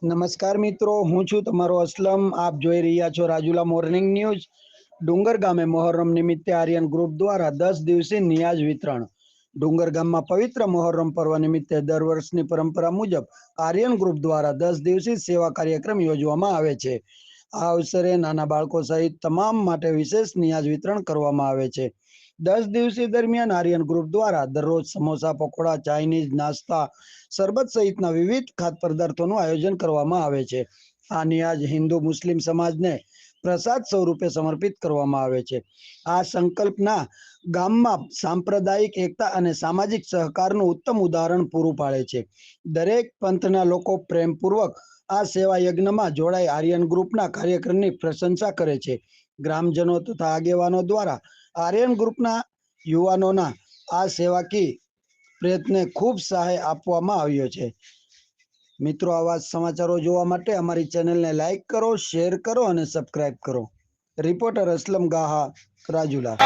નમસ્કાર મિત્રો, હું છું તમારો અસલમ. આપ જોઈ રહ્યા છો રાજુલા મોર્નિંગ ન્યૂઝ. ડુંગર ગામે મોહર્રમ નિમિત્તે આર્યન ગ્રુપ દ્વારા 10 દિવસીય નિયાઝ વિતરણ. ડુંગર ગામમાં પવિત્ર મોહર્રમ પર્વ નિમિત્તે દર વર્ષની પરંપરા મુજબ આર્યન ગ્રુપ દ્વારા 10 દિવસીય સેવા કાર્યક્રમ યોજવામાં આવે છે. આ અવસરે નાના બાળકો સહિત તમામ માટે વિશેષ નિયાઝ વિતરણ કરવામાં આવે છે. 10 દિવસીય દરમિયાન આર્યન ગ્રુપ દ્વારા દરરોજ સમોસા, પકોડા, ચાઇનીઝ નાસ્તા, શરબત સહિતના વિવિધ ખાદ્ય પદાર્થોનું આયોજન કરવામાં આવે છે. આ નિયાઝ હિન્દુ મુસ્લિમ સમાજને પ્રસાદ સ્વરૂપે સમર્પિત કરવામાં આવે છે. આ સંકલ્પના ગામમાં સાંપ્રદાયિક એકતા અને સામાજિક સહકારનું ઉત્તમ ઉદાહરણ પૂરું પાડે છે. દરેક પંથના લોકો પ્રેમપૂર્વક આ સેવા યજ્ઞમાં જોડાઈ આર્યન ગ્રુપના કાર્યક્રમની પ્રશંસા કરે છે. ગ્રામજનો તથા આગેવાનો દ્વારા આર્યન ગ્રુપના યુવાનોના આ સેવાકીય પ્રયત્નને ખૂબ સહાય આપવામાં આવ્યો છે. મિત્રો, આવા સમાચારો જોવા માટે અમારી ચેનલને લાઈક કરો, શેર કરો અને સબસ્ક્રાઇબ કરો. રિપોર્ટર અસલમ ગાહા, રાજુલા.